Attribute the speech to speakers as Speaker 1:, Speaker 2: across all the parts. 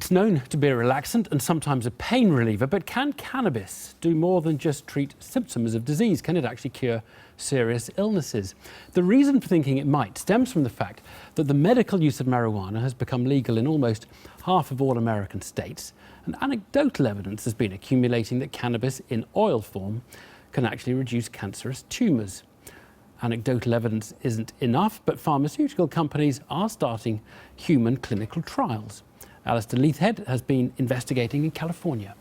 Speaker 1: It's known to be a relaxant and sometimes a pain reliever, but can cannabis do more than just treat symptoms of disease? Can it actually cure serious illnesses? The reason for thinking it might stems from the fact that the medical use of marijuana has become legal in almost half of all American states, and anecdotal evidence has been accumulating that cannabis in oil form can actually reduce cancerous tumors. Anecdotal evidence isn't enough, but pharmaceutical companies are starting human clinical trials. Alistair Leithhead has been investigating in California.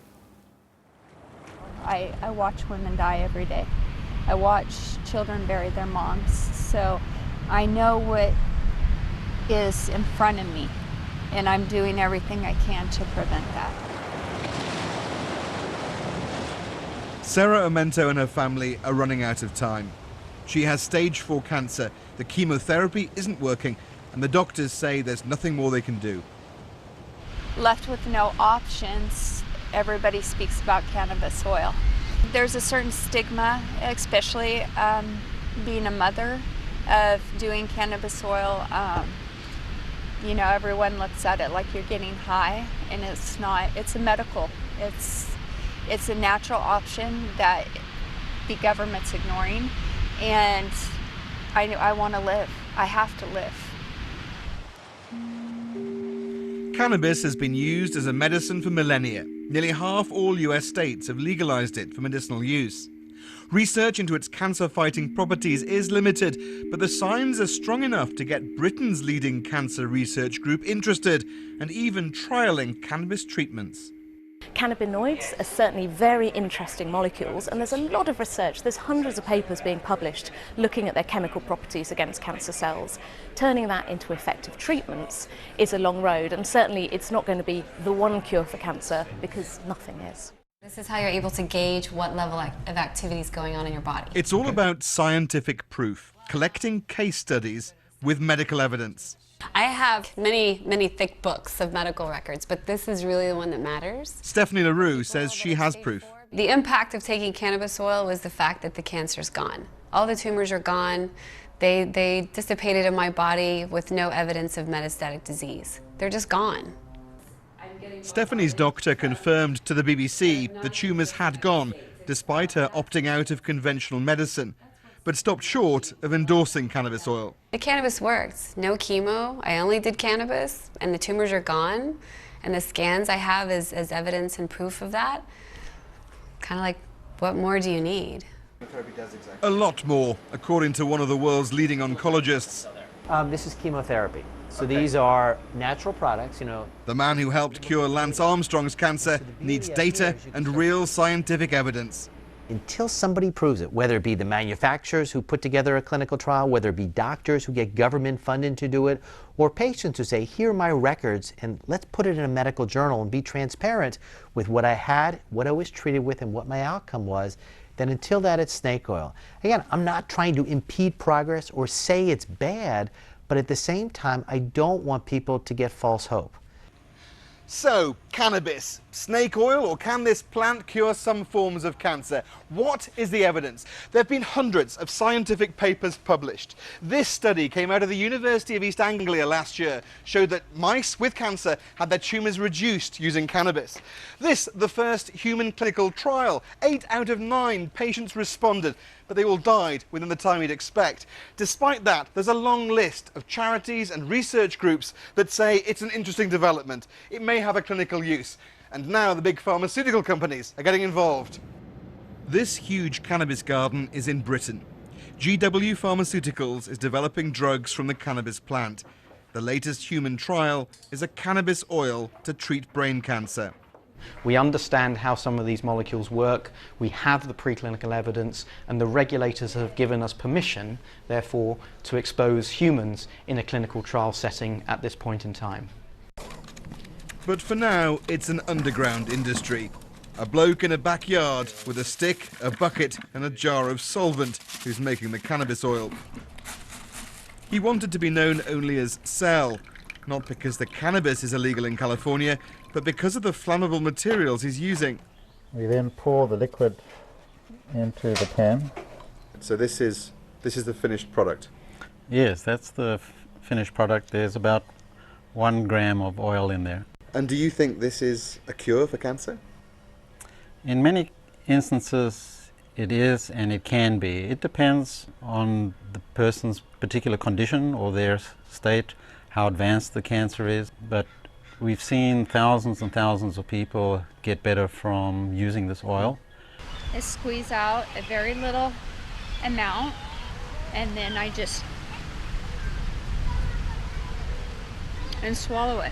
Speaker 2: I watch women die every day. I watch children bury their moms. So I know what is in front of me, and I'm doing everything I can to prevent that.
Speaker 3: Sarah Amento and her family are running out of time. She has stage 4 cancer, the chemotherapy isn't working, and the doctors say there's nothing more they can do.
Speaker 2: Left with no options, everybody speaks about cannabis oil. There's a certain stigma, especially being a mother, of doing cannabis oil. You know, everyone looks at it like you're getting high, and it's not. It's a medical. It's a natural option that the government's ignoring, and I want to live. I have to live.
Speaker 3: Cannabis has been used as a medicine for millennia. Nearly half all US states have legalized it for medicinal use. Research into its cancer-fighting properties is limited, but the signs are strong enough to get Britain's leading cancer research group interested and even trialling cannabis treatments.
Speaker 4: Cannabinoids are certainly very interesting molecules, and there's a lot of research. There's hundreds of papers being published looking at their chemical properties against cancer cells. Turning that into effective treatments is a long road, and certainly it's not going to be the one cure for cancer, because nothing is.
Speaker 5: This is how you're able to gauge what level of activity is going on in your body.
Speaker 3: It's all about scientific proof, collecting case studies with medical evidence.
Speaker 5: I have many thick books of medical records, but this is really the one that matters.
Speaker 3: Stephanie LaRue says she has proof.
Speaker 5: The impact of taking cannabis oil was the fact that the cancer's gone. All the tumors are gone. They dissipated in my body with no evidence of metastatic disease. They're just gone.
Speaker 3: Stephanie's doctor confirmed to the BBC the tumours had gone, despite her opting out of conventional medicine, but stopped short of endorsing cannabis oil.
Speaker 5: The cannabis worked. No chemo. I only did cannabis, and the tumors are gone. And the scans I have as evidence and proof of that. Kind of like, what more do you need?
Speaker 3: A lot more, according to one of the world's leading oncologists.
Speaker 6: This is chemotherapy. So these are natural products, you know.
Speaker 3: The man who helped cure Lance Armstrong's cancer needs data and real scientific evidence.
Speaker 6: Until somebody proves it, whether it be the manufacturers who put together a clinical trial, whether it be doctors who get government funding to do it, or patients who say, here are my records, and let's put it in a medical journal and be transparent with what I had, what I was treated with, and what my outcome was, then until that, it's snake oil. Again, I'm not trying to impede progress or say it's bad, but at the same time, I don't want people to get false hope.
Speaker 3: So, cannabis, snake oil, or can this plant cure some forms of cancer? What is the evidence? There have been hundreds of scientific papers published. This study came out of the University of East Anglia last year, showed that mice with cancer had their tumours reduced using cannabis. This, the first human clinical trial. 8 out of 9 patients responded, but they all died within the time you'd expect. Despite that, there's a long list of charities and research groups that say it's an interesting development. It may have a clinical use. And now the big pharmaceutical companies are getting involved. This huge cannabis garden is in Britain. GW Pharmaceuticals is developing drugs from the cannabis plant. The latest human trial is a cannabis oil to treat brain cancer.
Speaker 7: We understand how some of these molecules work, we have the preclinical evidence, and the regulators have given us permission, therefore, to expose humans in a clinical trial setting at this point in time.
Speaker 3: But for now, it's an underground industry. A bloke in a backyard with a stick, a bucket and a jar of solvent who's making the cannabis oil. He wanted to be known only as Cell, not because the cannabis is illegal in California, but because of the flammable materials he's using.
Speaker 8: We then pour the liquid into the pan.
Speaker 3: So this is the finished product?
Speaker 9: Yes, that's the finished product. There's about 1 gram of oil in there.
Speaker 3: And do you think this is a cure for cancer?
Speaker 8: In many instances, it is and it can be. It depends on the person's particular condition or their state, how advanced the cancer is. But we've seen thousands and thousands of people get better from using this oil.
Speaker 2: I squeeze out a very little amount, and then I just swallow it.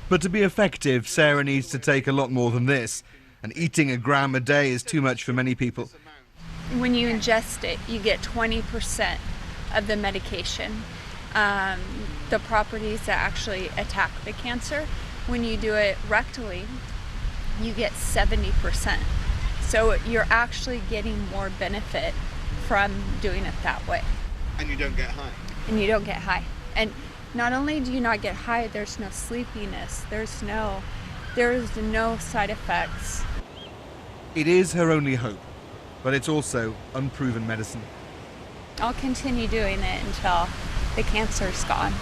Speaker 3: But to be effective, Sarah needs to take a lot more than this. And eating a gram a day is too much for many people.
Speaker 2: When you ingest it, you get 20% of the medication, the properties that actually attack the cancer. When you do it rectally, you get 70%. So you're actually getting more benefit from doing it that way.
Speaker 3: And you don't get high.
Speaker 2: And you don't get high. And not only do you not get high, there's no sleepiness, there's no side effects.
Speaker 3: It is her only hope, but it's also unproven medicine.
Speaker 2: I'll continue doing it until the cancer's gone.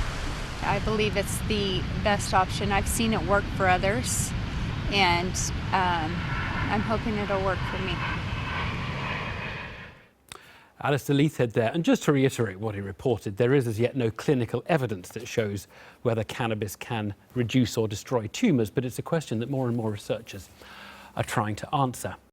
Speaker 2: I believe it's the best option. I've seen it work for others, and I'm hoping it'll work for me.
Speaker 1: Alistair Leithhead there. And just to reiterate what he reported, there is as yet no clinical evidence that shows whether cannabis can reduce or destroy tumours, but it's a question that more and more researchers are trying to answer.